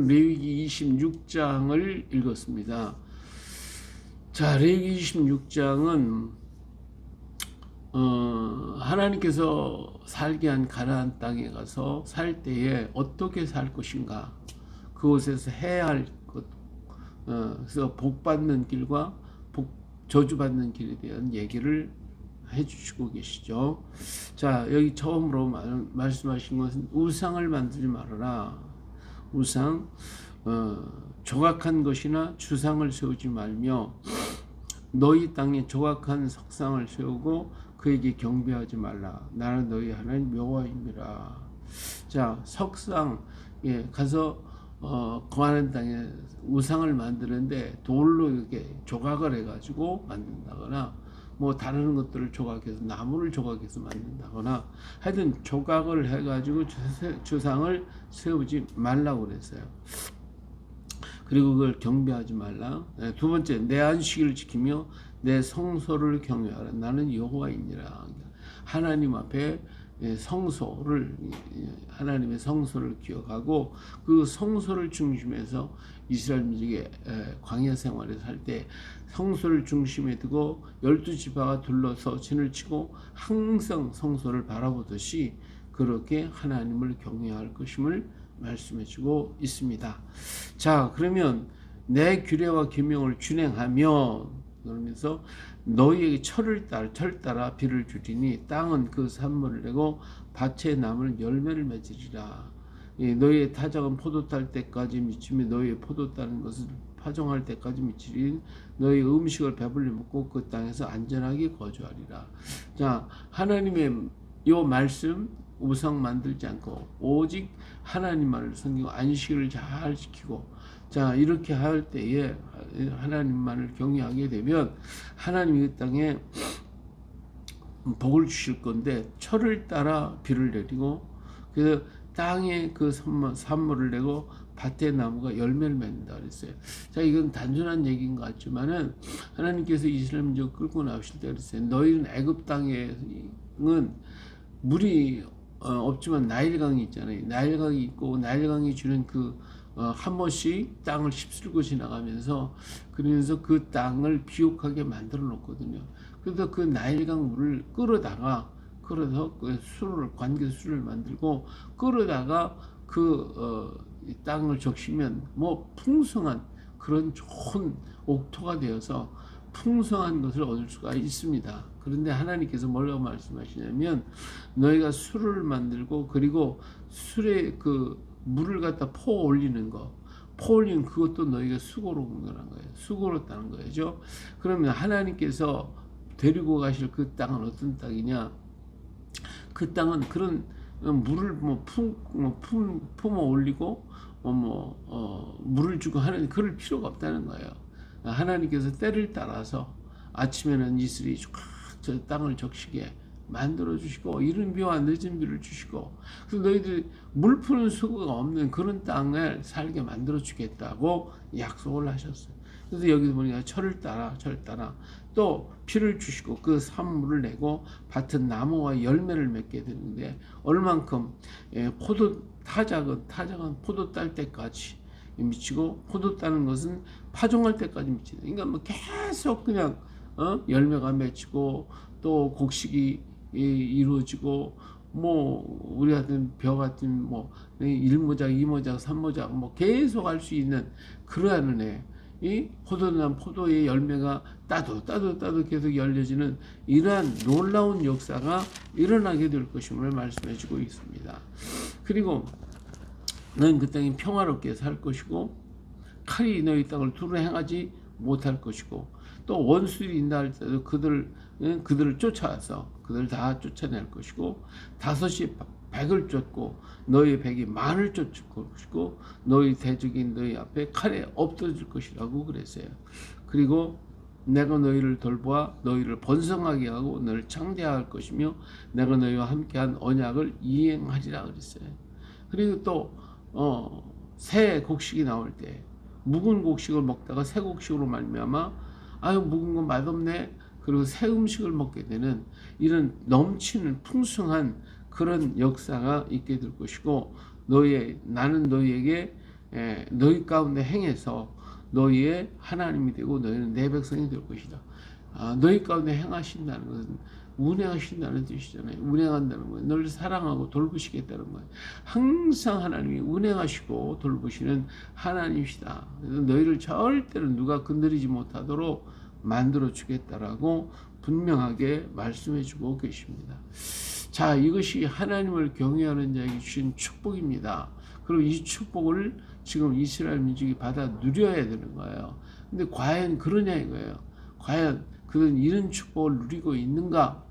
레위기 26장을 읽었습니다. 자, 레위기 26장은 하나님께서 살게 한 가나안 땅에 가서 살 때에 어떻게 살 것인가, 그곳에서 해야 할 것, 그래서 복받는 길과 저주받는 길에 대한 얘기를 해주시고 계시죠. 자, 여기 처음으로 말씀하신 것은 우상을 만들지 말아라. 우상, 조각한 것이나 주상을 세우지 말며 너희 땅에 조각한 석상을 세우고 그에게 경배하지 말라. 나는 너희 하나님 여호와입니다. 자, 석상, 가서 거하는 땅에 우상을 만드는데 돌로 이렇게 조각을 해가지고 만든다거나 뭐 다른 것들을 조각해서 나무를 조각해서 만든다거나 하여튼 조각을 해가지고 주상을 세우지 말라고 그랬어요. 그리고 그걸 경배하지 말라. 두 번째, 내 안식일을 지키며 내 성소를 경외하라. 나는 여호와이니라. 하나님 앞에 성소를, 하나님의 성소를 기억하고 그 성소를 중심에서 이스라엘 민족의 광야 생활을 살 때 성소를 중심에 두고 12지파가 둘러서 진을 치고 항상 성소를 바라보듯이 그렇게 하나님을 경외할 것임을 말씀해 주고 있습니다. 자, 그러면 내 규례와 계명을 준행하며, 그러면서 너희에게 철을 따라 비를 주리니 땅은 그 산물을 내고 밭에 남은 열매를 맺으리라. 너희의 타작은 포도 딸 때까지 미치며 너희의 포도 따는 것을 파종할 때까지 미치리니 너희 음식을 배불리 먹고 그 땅에서 안전하게 거주하리라. 자, 하나님의 요 말씀, 우상 만들지 않고 오직 하나님만을 섬기고 안식을 잘 지키고, 자, 이렇게 할 때에 하나님만을 경외하게 되면 하나님이 그 땅에 복을 주실 건데 철을 따라 비를 내리고, 그래서 땅에 그 산물을 내고 밭의 나무가 열매를 맺는다 그랬어요. 자, 이건 단순한 얘기인 것 같지만은 하나님께서 이스라엘 민족을 끌고 나오실 때 그랬어요. 너희는 애굽 땅에는 물이 없지만 나일강이 있잖아요. 나일강이 있고 나일강이 주는 한 번씩 땅을 휩쓸고 지나가면서, 그러면서 그 땅을 비옥하게 만들어 놓거든요. 그래서 그 나일강 물을 끌어서 그 관계 수를 만들고 끌어다가 땅을 적시면 뭐 풍성한 그런 좋은 옥토가 되어서 풍성한 것을 얻을 수가 있습니다. 그런데 하나님께서 뭐라고 말씀하시냐면 너희가 술을 만들고 그리고 술에 물을 갖다 올리는 그것도 너희가 수고로 공헌한 거예요. 수고로다는 거죠. 그러면 하나님께서 데리고 가실 그 땅은 어떤 땅이냐? 그 땅은 그런 물을 품어 올리고 물을 주고 하는 그럴 필요가 없다는 거예요. 하나님께서 때를 따라서 아침에는 이슬이 저 땅을 적시게 만들어 주시고 이른 비와 늦은 비를 주시고, 그래서 너희들이 물 푸는 수고가 없는 그런 땅을 살게 만들어 주겠다고 약속을 하셨어요. 그래서 여기서 보니까 철을 따라 또 피를 주시고 그 산물을 내고 밭은 나무와 열매를 맺게 되는데, 얼만큼 타작은 포도 딸 때까지 미치고 포도 따는 것은 파종할 때까지 미치다. 그러니까 뭐 계속 그냥 열매가 맺히고 또 곡식이 이루어지고, 뭐 우리 같은 벼 같은 뭐 1모작, 2모작, 3모작 뭐 계속 할 수 있는 그러한 이 포도의 열매가 따도 계속 열려지는 이러한 놀라운 역사가 일어나게 될 것임을 말씀해 주고 있습니다. 그리고 너희는 그 땅이 평화롭게 살 것이고 칼이 너희 땅을 두루 행하지 못할 것이고, 또 원수들이 있다 할 때도 그들을 쫓아와서 그들을 다 쫓아낼 것이고, 5이 100을 쫓고 너희 100이 만을 쫓을 것이고 너희 대적인 너희 앞에 칼에 엎드질 것이라고 그랬어요. 그리고 내가 너희를 돌보아 너희를 번성하게 하고 너희를 창대할 것이며 내가 너희와 함께한 언약을 이행하리라 그랬어요. 그리고 또 새 곡식이 나올 때 묵은 곡식을 먹다가 새 곡식으로 말미암아 묵은 건 맛없네, 그리고 새 음식을 먹게 되는 이런 넘치는 풍성한 그런 역사가 있게 될 것이고, 나는 너희에게 너희 가운데 행해서 너희의 하나님이 되고 너희는 내 백성이 될 것이다. 너희 가운데 행하신다는 것은 운행하신다는 뜻이잖아요. 운행한다는 거예요. 너를 사랑하고 돌보시겠다는 거예요. 항상 하나님이 운행하시고 돌보시는 하나님이시다. 그래서 너희를 절대로 누가 건드리지 못하도록 만들어 주겠다라고 분명하게 말씀해 주고 계십니다. 자, 이것이 하나님을 경외하는 자에게 주신 축복입니다. 그리고 이 축복을 지금 이스라엘 민족이 받아 누려야 되는 거예요. 근데 과연 그러냐 이거예요. 과연 그들은 이런 축복을 누리고 있는가?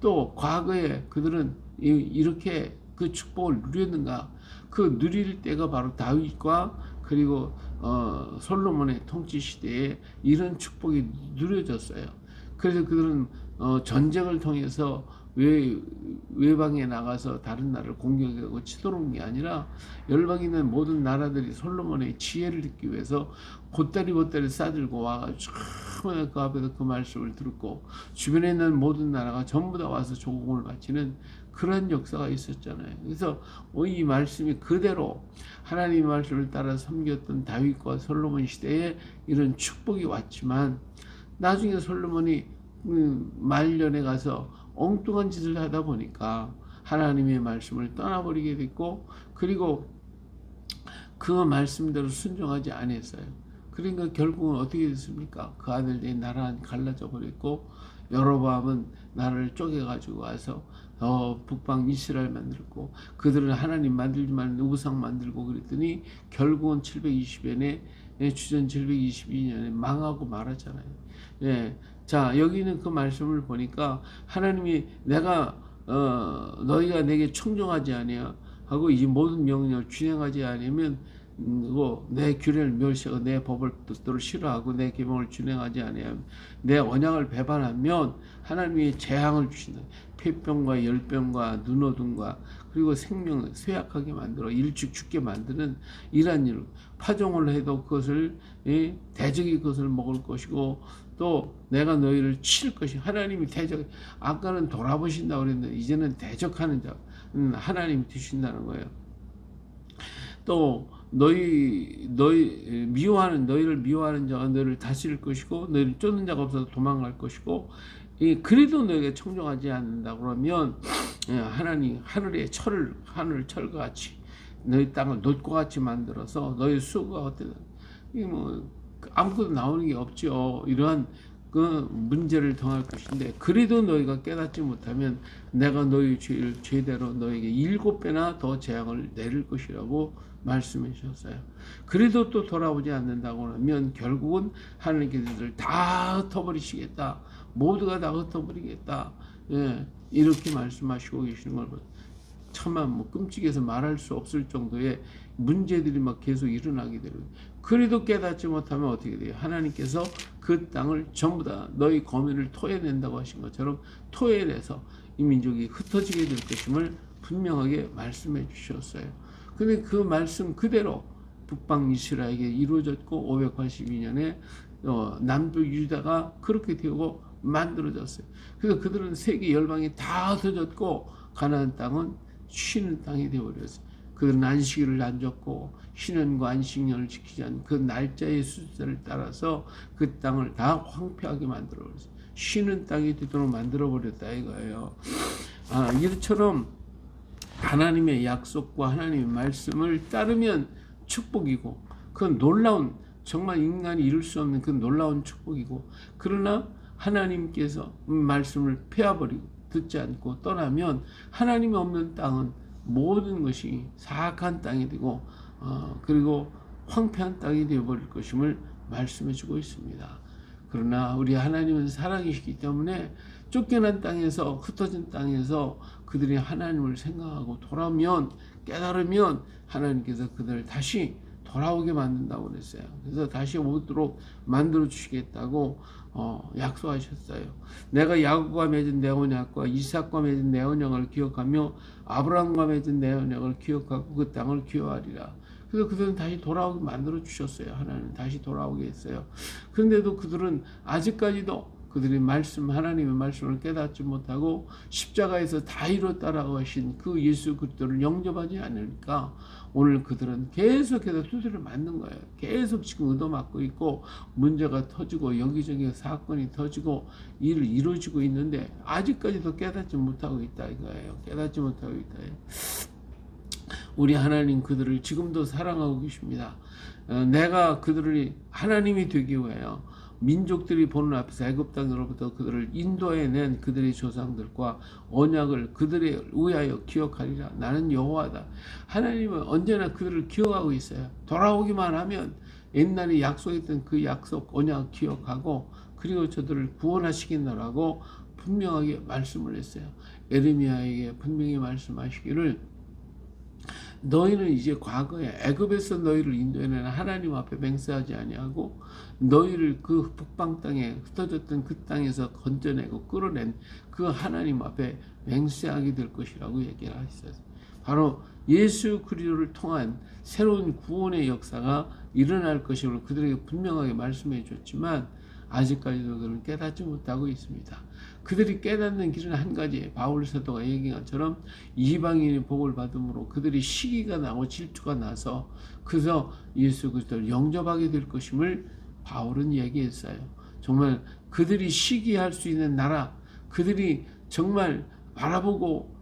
또 과거에 그들은 이렇게 그 축복을 누렸는가? 그 누릴 때가 바로 다윗과 그리고 솔로몬의 통치 시대에 이런 축복이 누려졌어요. 그래서 그들은 전쟁을 통해서 외방에 나가서 다른 나라를 공격하고 치도록 게 아니라 열방에 있는 모든 나라들이 솔로몬의 지혜를 듣기 위해서 보따리 싸들고 와가지고 그 앞에서 그 말씀을 듣고 주변에 있는 모든 나라가 전부 다 와서 조공을 바치는 그런 역사가 있었잖아요. 그래서 이 말씀이 그대로 하나님의 말씀을 따라 섬겼던 다윗과 솔로몬 시대에 이런 축복이 왔지만 나중에 솔로몬이 말년에 가서 엉뚱한 짓을 하다 보니까 하나님의 말씀을 떠나버리게 됐고 그리고 그 말씀대로 순종하지 않았어요. 그러니까 결국은 어떻게 됐습니까? 그 아들들이 나라는 갈라져 버렸고 여로보암은 나라를 쪼개가지고 와서 북방 이스라엘 만들고 그들은 하나님 만들지만 우상 만들고 그랬더니 결국은 720년에 주전 722년에 망하고 말았잖아요. 자, 여기는 그 말씀을 보니까 하나님이 내가 너희가 내게 청종하지 아니하 하고 이 모든 명령을 준행하지 않으면 내 규례를 멸시하고 내 법을 뜻대로 싫어하고 내 계명을 준행하지 아니하면 내 언약을 배반하면 하나님이 재앙을 주신다. 폐병과 열병과 눈어둠과 그리고 생명을 쇠약하게 만들어 일찍 죽게 만드는 이러한 일을 파종을 해도 그것을 대적이 그것을 먹을 것이고 또 내가 너희를 칠 것이 하나님이 대적 아까는 돌아보신다고 그랬는데 이제는 대적하는 자 하나님이 되신다는 거예요. 또 너희를 미워하는 자가 너희를 다스릴 것이고 너희를 쫓는 자가 없어서 도망갈 것이고 그래도 너희가 청종하지 않는다 그러면 하나님 하늘을 철과 같이 너희 땅을 놋과 같이 만들어서 너희 수가 어때든 아무것도 나오는 게 없죠. 이러한 그 문제를 당할 것인데 그래도 너희가 깨닫지 못하면 내가 너희 죄를 죄대로 너에게 7배나 더 재앙을 내릴 것이라고 말씀해 주셨어요. 그래도 또 돌아오지 않는다고 하면 결국은 하나님께서 그들을 다 흩어버리시겠다. 모두가 다 흩어버리겠다. 이렇게 말씀하시고 계시는 걸 참만 끔찍해서 말할 수 없을 정도의 문제들이 막 계속 일어나게 되는. 그래도 깨닫지 못하면 어떻게 돼요? 하나님께서 그 땅을 전부 다 너희 거민을 토해낸다고 하신 것처럼 토해내서 이 민족이 흩어지게 될 것임을 분명하게 말씀해 주셨어요. 근데 그 말씀 그대로 북방 이스라엘에게 이루어졌고 582년에 남쪽 유다가 그렇게 되고 만들어졌어요. 그래서 그들은 세계 열방이 다 흩어졌고 가나안 땅은 쉬는 땅이 되어버렸어요. 그들은 안식일을 안 줬고 신년과 안식년을 지키지 않은 그 날짜의 숫자를 따라서 그 땅을 다 황폐하게 만들어버렸어요. 쉬는 땅이 되도록 만들어버렸다 이거예요. 이처럼 하나님의 약속과 하나님의 말씀을 따르면 축복이고 그 놀라운 정말 인간이 이룰 수 없는 그 놀라운 축복이고 그러나 하나님께서 말씀을 폐하버리고 듣지 않고 떠나면 하나님이 없는 땅은 모든 것이 사악한 땅이 되고 그리고 황폐한 땅이 되어버릴 것임을 말씀해주고 있습니다. 그러나 우리 하나님은 사랑이시기 때문에 쫓겨난 땅에서 흩어진 땅에서 그들이 하나님을 생각하고 돌아오면 깨달으면 하나님께서 그들을 다시 돌아오게 만든다고 그랬어요. 그래서 다시 오도록 만들어 주시겠다고 약속하셨어요. 내가 야곱과 맺은 내 언약과 이삭과 맺은 내 언약을 기억하며 아브라함과 맺은 내 언약을 기억하고 그 땅을 기억하리라. 그래서 그들은 다시 돌아오게 만들어 주셨어요. 하나님 다시 돌아오게 했어요. 그런데도 그들은 아직까지도 그들이 하나님의 말씀을 깨닫지 못하고 십자가에서 다 이뤘다라고 하신 그 예수 그리스도를 영접하지 않으니까 오늘 그들은 계속해서 두드려 맞는 거예요. 계속 지금 얻어맞고 있고 문제가 터지고 여기저기 사건이 터지고 일을 이루어지고 있는데 아직까지도 깨닫지 못하고 있다 이거예요. 깨닫지 못하고 있다. 우리 하나님 그들을 지금도 사랑하고 계십니다. 내가 그들을 하나님이 되기 위하여 민족들이 보는 앞에서 애굽 땅으로부터 그들을 인도해낸 그들의 조상들과 언약을 그들에 의하여 기억하리라. 나는 여호와다. 하나님은 언제나 그들을 기억하고 있어요. 돌아오기만 하면 옛날에 약속했던 그 약속 언약 기억하고 그리고 저들을 구원하시겠노라고 분명하게 말씀을 했어요. 에르미야에게 분명히 말씀하시기를 너희는 이제 과거에 애굽에서 너희를 인도해낸 하나님 앞에 맹세하지 아니하고 너희를 그 북방 땅에 흩어졌던 그 땅에서 건져내고 끌어낸 그 하나님 앞에 맹세하게 될 것이라고 얘기를 하셨어요. 바로 예수 그리스도를 통한 새로운 구원의 역사가 일어날 것임을 그들에게 분명하게 말씀해 줬지만 아직까지도 그들은 깨닫지 못하고 있습니다. 그들이 깨닫는 길은 한 가지, 바울 사도가 얘기한 것처럼 이방인의 복을 받음으로 그들이 시기가 나고 질투가 나서 그래서 예수 그리스도를 영접하게 될 것임을 바울은 얘기했어요. 정말 그들이 시기할 수 있는 나라, 그들이 정말 바라보고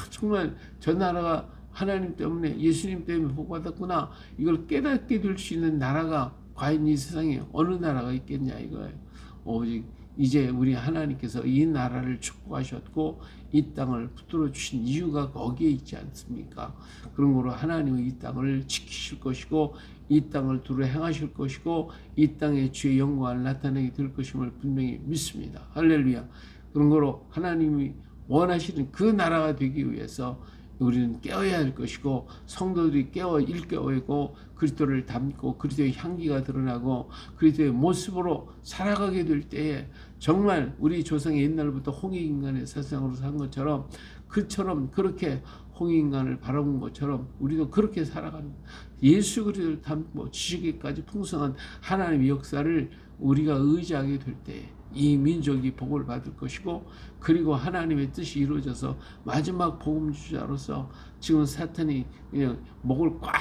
정말 저 나라가 하나님 때문에 예수님 때문에 복받았구나 이걸 깨닫게 될 수 있는 나라가 과연 이 세상에 어느 나라가 있겠냐 이거예요. 오직 이제 우리 하나님께서 이 나라를 축복하셨고 이 땅을 붙들어 주신 이유가 거기에 있지 않습니까? 그런 거로 하나님은 이 땅을 지키실 것이고 이 땅을 두루 행하실 것이고 이 땅의 주의 영광을 나타내게 될 것임을 분명히 믿습니다. 할렐루야. 그런 거로 하나님이 원하시는 그 나라가 되기 위해서 우리는 깨어야 할 것이고 성도들이 일깨어고 그리스도를 닮고 그리스도의 향기가 드러나고 그리스도의 모습으로 살아가게 될 때에 정말 우리 조상의 옛날부터 홍익인간의 세상으로 산 것처럼 그처럼 그렇게 홍익인간을 바라본 것처럼 우리도 그렇게 살아가는 예수 그리스도를 닮고 지식에까지 풍성한 하나님의 역사를 우리가 의지하게 될 때에 이 민족이 복을 받을 것이고 그리고 하나님의 뜻이 이루어져서 마지막 복음주자로서 지금 사탄이 그냥 목을 꽉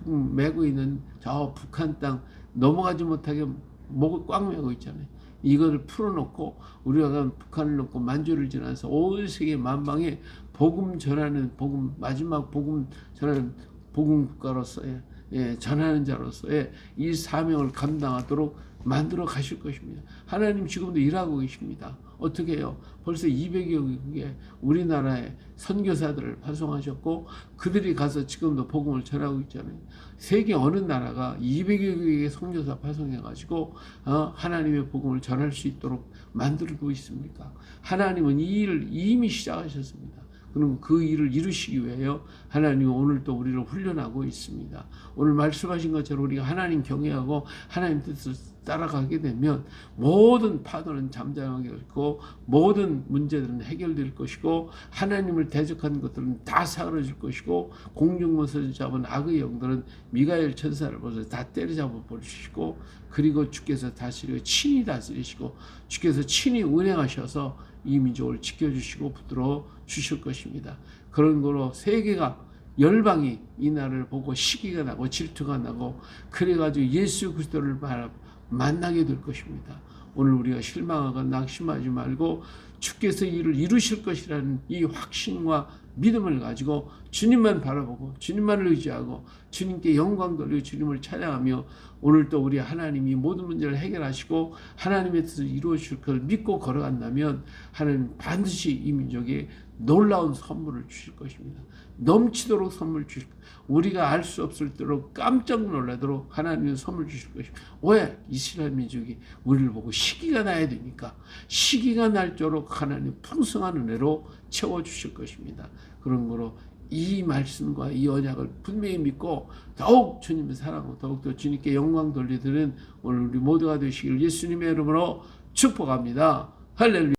메고 있는 저 북한 땅 넘어가지 못하게 목을 꽉 메고 있잖아요. 이거를 풀어놓고 우리가 북한을 놓고 만주를 지나서 온 세계 만방에 복음 전하는 마지막 복음 전하는 복음 국가로서의 전하는 자로서의 이 사명을 감당하도록 만들어 가실 것입니다. 하나님 지금도 일하고 계십니다. 어떻게 해요? 벌써 200여 개의 우리나라에 선교사들을 파송하셨고 그들이 가서 지금도 복음을 전하고 있잖아요. 세계 어느 나라가 200여 개의 선교사 파송해가지고 하나님의 복음을 전할 수 있도록 만들고 있습니까? 하나님은 이 일을 이미 시작하셨습니다. 그럼 그 일을 이루시기 위하여 하나님은 오늘 또 우리를 훈련하고 있습니다. 오늘 말씀하신 것처럼 우리가 하나님 경외하고 하나님 뜻을 따라가게 되면 모든 파도는 잠잠하게 되고 모든 문제들은 해결될 것이고 하나님을 대적하는 것들은 다 사그러질 것이고 공중문서를 잡은 악의 영들은 미가엘 천사를 보셔서 다 때려잡아 버리시고 그리고 주께서 다스리고 친히 다스리시고 주께서 친히 운행하셔서 이 민족을 지켜주시고 붙들어 주실 것입니다. 그런 거로 세계가 열방이 이 나라를 보고 시기가 나고 질투가 나고 그래가지고 예수 그리스도를 만나게 될 것입니다. 오늘 우리가 실망하거나 낙심하지 말고 주께서 이를 이루실 것이라는 이 확신과 믿음을 가지고 주님만 바라보고 주님만을 의지하고 주님께 영광 돌리고 주님을 찬양하며 오늘 또 우리 하나님이 모든 문제를 해결하시고 하나님의 뜻을 이루어 주실 것을 믿고 걸어간다면 하나님 반드시 이 민족에 놀라운 선물을 주실 것입니다. 넘치도록 선물 주실 것입니다. 우리가 알 수 없을 대로 깜짝 놀라도록 하나님은 선물 주실 것입니다. 왜? 이스라엘 민족이 우리를 보고 시기가 나야 되니까 시기가 날도록 하나님 풍성한 은혜로 채워주실 것입니다. 그런 거로 이 말씀과 이 언약을 분명히 믿고 더욱 주님을 사랑하고 더욱더 주님께 영광 돌리드는 오늘 우리 모두가 되시기를 예수님의 이름으로 축복합니다. 할렐루야.